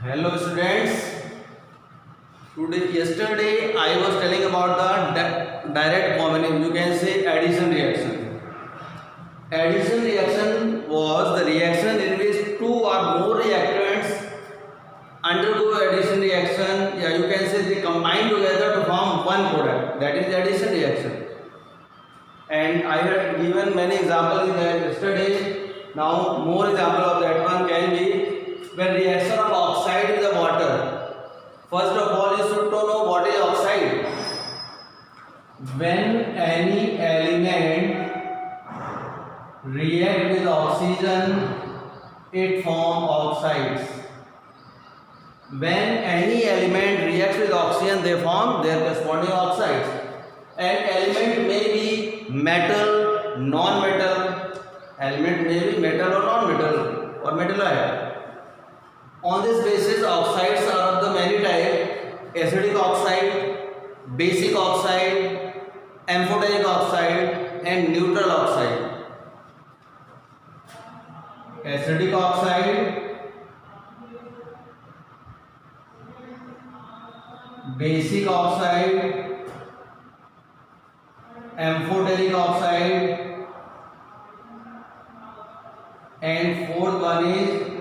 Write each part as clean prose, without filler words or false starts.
Hello students. Yesterday I was telling about the direct combination. You can say addition reaction. Addition reaction was the reaction in which two or more reactants undergo addition reaction. Yeah, you can say they combine together to form one product. That is addition reaction. And I had given many examples in that yesterday. Now more example of that one can be when reaction of oxide with the water. First of all, you should know what is oxide. When any element react with oxygen, it forms oxides. When any element reacts with oxygen, they form their corresponding oxides. An element may be metal, non-metal. Element may be metal or non-metal or metalloid. On this basis, oxides are of the many types: acidic oxide, basic oxide, amphoteric oxide, and neutral oxide. Acidic oxide, basic oxide, amphoteric oxide, and fourth one is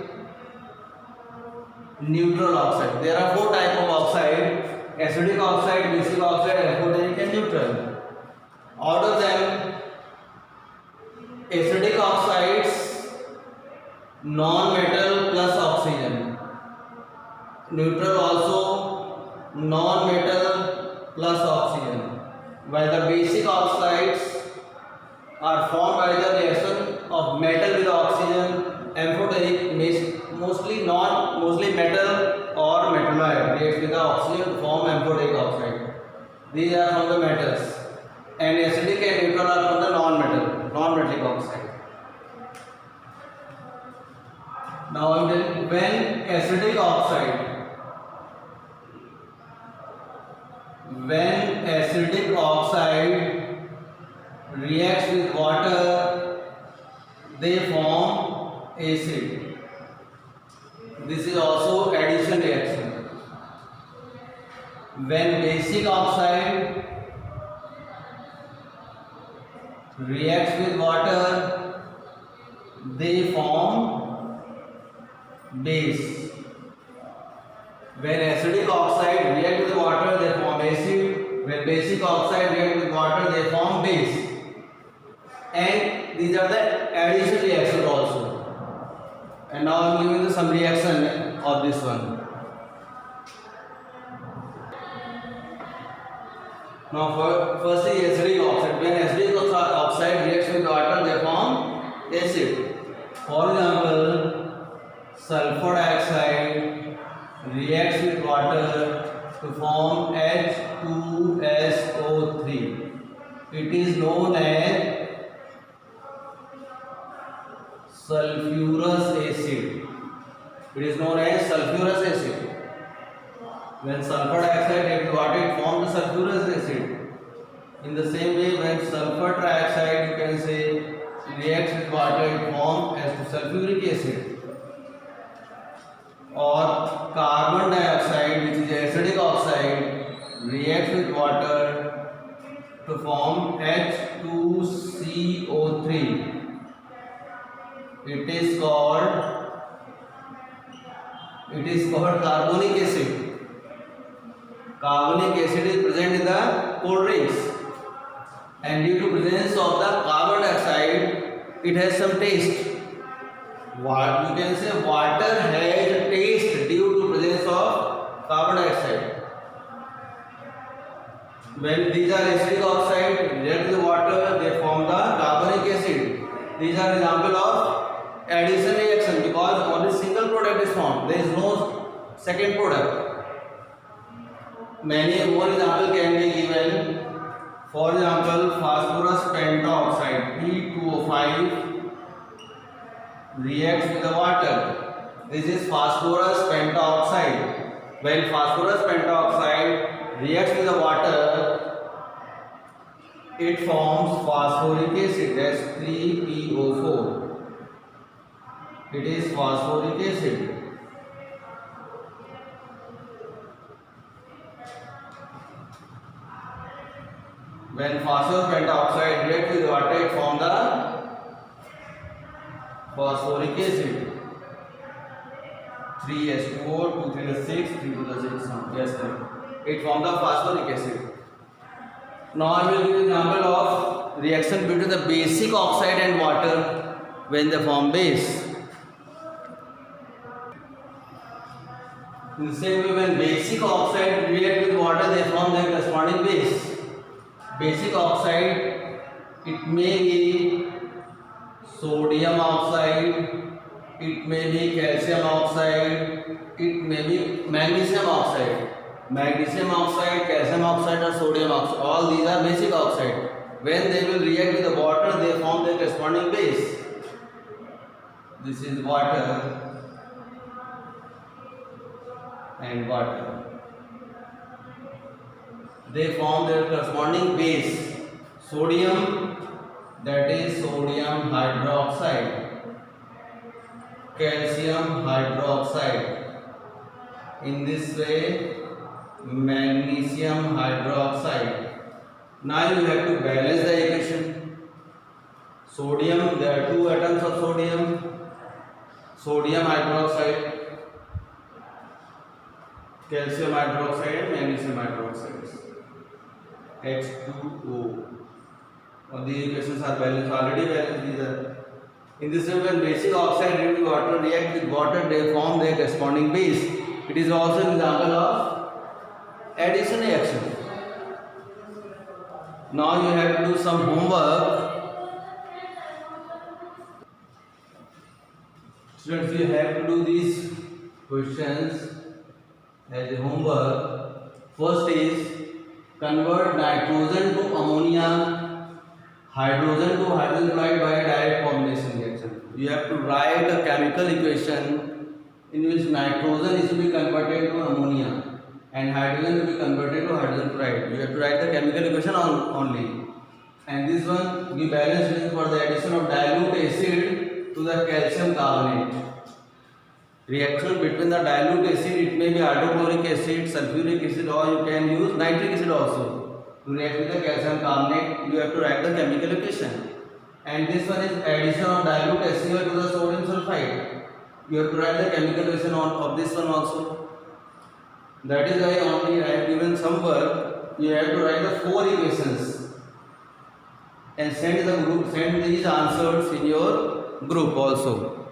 neutral oxide. There are four types of oxide: acidic oxide, basic oxide, amphoteric, and neutral. Out of them, acidic oxides, non-metal plus oxygen. Neutral also non-metal plus oxygen. While the basic oxides are formed by the reaction of metal with oxygen. Amphoteric mostly metal or metalloid reacts with the oxygen to form amphoteric oxide. These are from the metals, and acidic and neutral are from the non-metallic oxide. Now I am telling when acidic oxide reacts with water, they form acid. This is also addition reaction. When basic oxide reacts with water, they form base. When acidic oxide reacts with water, they form acid. When basic oxide reacts with water, they form base. And these are the addition reactions also. And now I am giving you some reaction of this one. Now first is acidic oxide. When acidic oxide reacts with water, they form acid. For example, sulfur dioxide reacts with water to form H2SO3. It is known as sulfurous acid. It is known as sulfurous acid. When sulfur dioxide reacts with water, it forms the sulfurous acid. In the same way, when sulfur trioxide, you can say, reacts with water, it forms as to sulfuric acid. Or carbon dioxide, which is acidic oxide, reacts with water to form H2CO3. It is called carbonic acid. Carbonic acid is present in the cold drinks, and due to presence of the carbon dioxide, it has some taste. What you can say, water has taste due to presence of carbon dioxide. When these are acidic oxide react with water, they form the carbonic acid. These are example of addition reaction because only single product is formed. There is no second product. Many more examples can be given. For example, phosphorus pentaoxide P2O5 reacts with the water. This is phosphorus pentaoxide. When phosphorus pentaoxide reacts with the water, it forms phosphoric acid, that's 3PO4. It is phosphoric acid. When phosphorus pentoxide reacts with water, it forms the phosphoric acid. 3H2O, 2 3 to 6, 3 to the 6. Yes, sir. It forms the phosphoric acid. Now I will give an example of reaction between the basic oxide and water when they form base. In the same way, when basic oxide react with water, they form their corresponding base. Basic oxide, it may be sodium oxide, it may be calcium oxide, it may be magnesium oxide. Magnesium oxide, calcium oxide or sodium oxide, all these are basic oxide. When they will react with the water, they form their corresponding base. This is water and water. They form their corresponding base. Sodium, that is sodium hydroxide. Calcium hydroxide. In this way, magnesium hydroxide. Now you have to balance the equation. Sodium, there are two atoms of sodium. Sodium hydroxide, calcium hydroxide and magnesium hydroxide. H2O. All these equations are balanced, already balanced. These are. In this way, when basic oxide react with water, they form their corresponding base. It is also an example of addition reaction. Now you have to do some homework. Students, you have to do these questions as a homework. First is convert nitrogen to ammonia, hydrogen to hydrogen chloride by a direct combination reaction. You have to write a chemical equation in which nitrogen is to be converted to ammonia and hydrogen to be converted to hydrogen chloride. You have to write the chemical equation only. And this one, we balance it for the addition of dilute acid to the calcium carbonate. Reaction between the dilute acid, it may be hydrochloric acid, sulfuric acid, or you can use nitric acid also. To react with the calcium carbonate, you have to write the chemical equation. And this one is addition of dilute HCl to the sodium sulfide. You have to write the chemical equation of this one also. That is why only I have given some work. You have to write the 4 equations and send these answers in your group also.